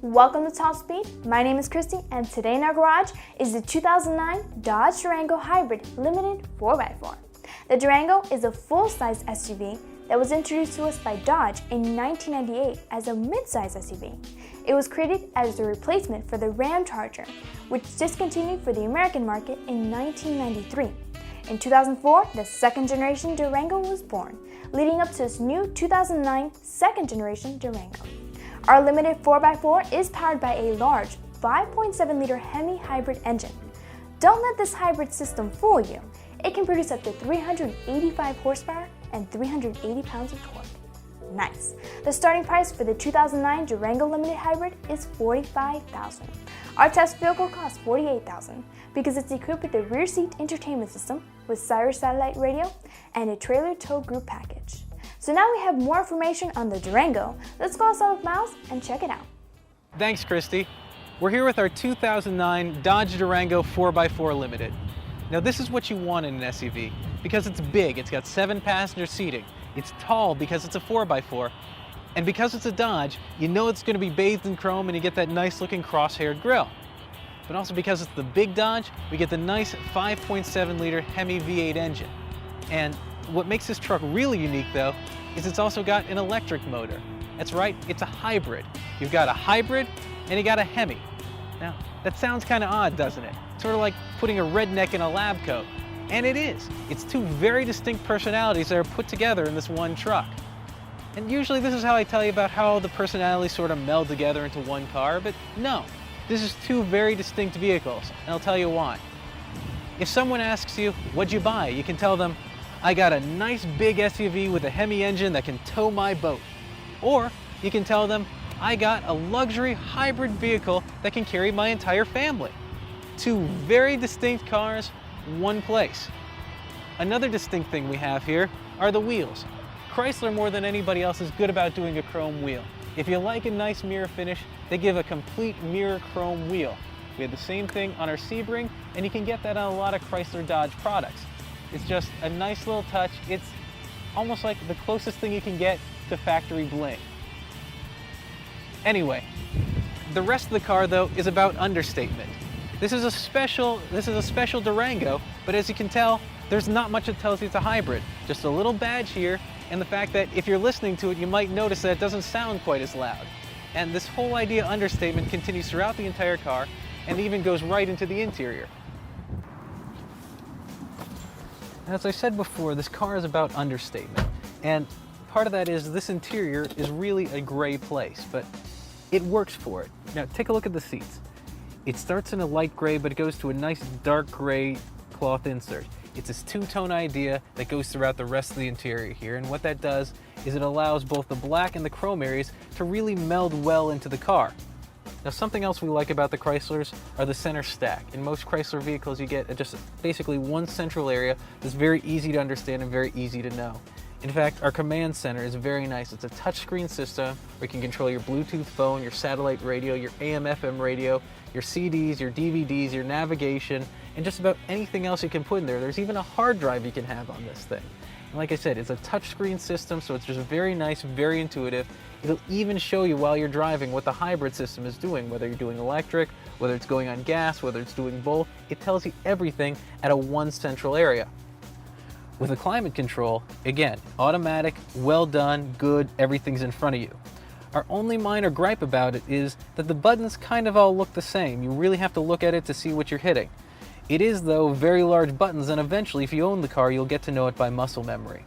Welcome to Top Speed. My name is Christy, and today in our garage is the 2009 Dodge Durango Hybrid Limited 4x4. The Durango is a full-size SUV that was introduced to us by Dodge in 1998 as a mid-size SUV. It was created as a replacement for the Ram Charger, which discontinued for the American market in 1993. In 2004, the second-generation Durango was born, leading up to this new 2009 second-generation Durango. Our limited 4x4 is powered by a large 5.7-liter Hemi hybrid engine. Don't let this hybrid system fool you. It can produce up to 385 horsepower and 380 pounds of torque. Nice. The starting price for the 2009 Durango Limited Hybrid is $45,000. Our test vehicle costs $48,000 because it's equipped with a rear seat entertainment system with Sirius satellite radio and a trailer tow group package. So now we have more information on the Durango. Let's go outside with Miles and check it out. Thanks, Christy. We're here with our 2009 Dodge Durango 4x4 Limited. Now this is what you want in an SUV because it's big, it's got 7-passenger seating, it's tall because it's a 4x4, and because it's a Dodge, you know it's going to be bathed in chrome and you get that nice looking cross-haired grille. But also because it's the big Dodge, we get the nice 5.7-liter Hemi V8 engine. And what makes this truck really unique though, is it's also got an electric motor. That's right, it's a hybrid. You've got a hybrid and you got a Hemi. Now, that sounds kind of odd, doesn't it? Sort of like putting a redneck in a lab coat. And it is. It's two very distinct personalities that are put together in this one truck. And usually this is how I tell you about how the personalities sort of meld together into one car, but no. This is two very distinct vehicles, and I'll tell you why. If someone asks you, what'd you buy? You can tell them, I got a nice big SUV with a Hemi engine that can tow my boat. Or you can tell them, I got a luxury hybrid vehicle that can carry my entire family. Two very distinct cars, one place. Another distinct thing we have here are the wheels. Chrysler, more than anybody else, is good about doing a chrome wheel. If you like a nice mirror finish, they give a complete mirror chrome wheel. We have the same thing on our Sebring, and you can get that on a lot of Chrysler Dodge products. It's just a nice little touch. It's almost like the closest thing you can get to factory bling. Anyway, the rest of the car though is about understatement. This is a special Durango, but as you can tell, there's not much that tells you it's a hybrid. Just a little badge here, and the fact that if you're listening to it, you might notice that it doesn't sound quite as loud. And this whole idea of understatement continues throughout the entire car, and even goes right into the interior. As I said before, this car is about understatement, and part of that is this interior is really a gray place, but it works for it. Now take a look at the seats. It starts in a light gray, but it goes to a nice dark gray cloth insert. It's this two-tone idea that goes throughout the rest of the interior here, and what that does is it allows both the black and the chrome areas to really meld well into the car. Now something else we like about the Chryslers are the center stack. In most Chrysler vehicles you get just basically one central area that's very easy to understand and very easy to know. In fact, our command center is very nice. It's a touchscreen system where you can control your Bluetooth phone, your satellite radio, your AM/FM radio, your CDs, your DVDs, your navigation, and just about anything else you can put in there. There's even a hard drive you can have on this thing. And like I said, it's a touchscreen system, so it's just very nice, very intuitive. It'll even show you while you're driving what the hybrid system is doing, whether you're doing electric, whether it's going on gas, whether it's doing both. It tells you everything at a one central area. With the climate control, again, automatic, well done, good, everything's in front of you. Our only minor gripe about it is that the buttons kind of all look the same. You really have to look at it to see what you're hitting. It is, though, very large buttons, and eventually, if you own the car, you'll get to know it by muscle memory.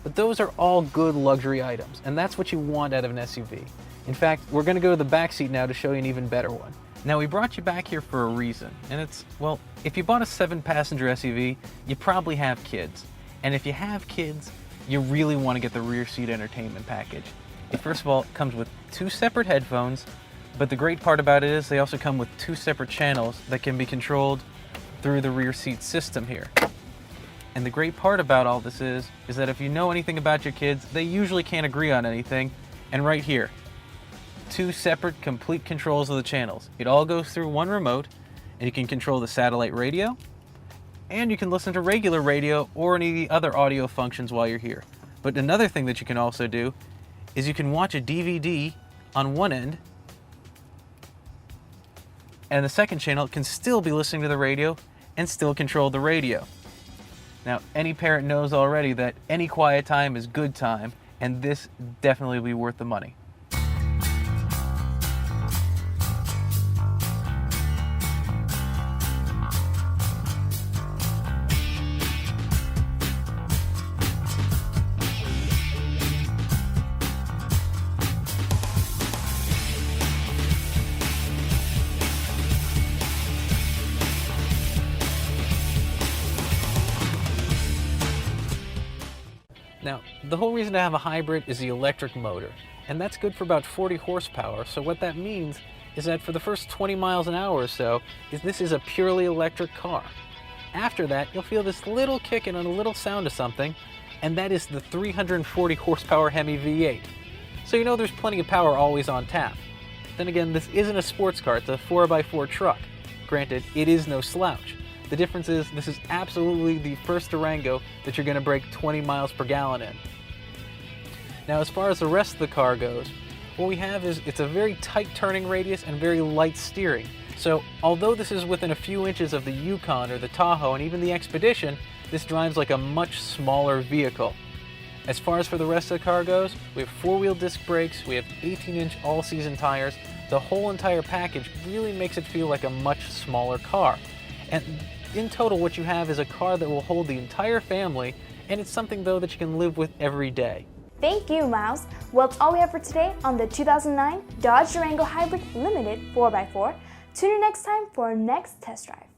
But those are all good luxury items, and that's what you want out of an SUV. In fact, we're going to go to the back seat now to show you an even better one. Now, we brought you back here for a reason, and it's, well, if you bought a 7-passenger SUV, you probably have kids. And if you have kids, you really want to get the rear seat entertainment package. First of all, it comes with 2 separate headphones, but the great part about it is they also come with 2 separate channels that can be controlled through the rear seat system here. And the great part about all this is that if you know anything about your kids, they usually can't agree on anything. And right here, 2 separate complete controls of the channels. It all goes through one remote, and you can control the satellite radio, and you can listen to regular radio or any of the other audio functions while you're here. But another thing that you can also do is you can watch a DVD on one end And the second channel can still be listening to the radio and still control the radio. Now, any parent knows already that any quiet time is good time, and this definitely will be worth the money. Now, the whole reason to have a hybrid is the electric motor, and that's good for about 40 horsepower, so what that means is that for the first 20 miles an hour or so, this is a purely electric car. After that, you'll feel this little kick and a little sound of something, and that is the 340 horsepower Hemi V8. So you know there's plenty of power always on tap. Then again, this isn't a sports car, it's a 4x4 truck. Granted, it is no slouch. The difference is this is absolutely the first Durango that you're going to break 20 miles per gallon in. Now, as far as the rest of the car goes, what we have is it's a very tight turning radius and very light steering. So although this is within a few inches of the Yukon or the Tahoe and even the Expedition, this drives like a much smaller vehicle. As far as for the rest of the car goes, we have 4-wheel disc brakes, we have 18-inch all-season tires. The whole entire package really makes it feel like a much smaller car. And in total, what you have is a car that will hold the entire family, and it's something though that you can live with every day. Thank you, Miles. Well, that's all we have for today on the 2009 Dodge Durango Hybrid Limited 4x4. Tune in next time for our next test drive.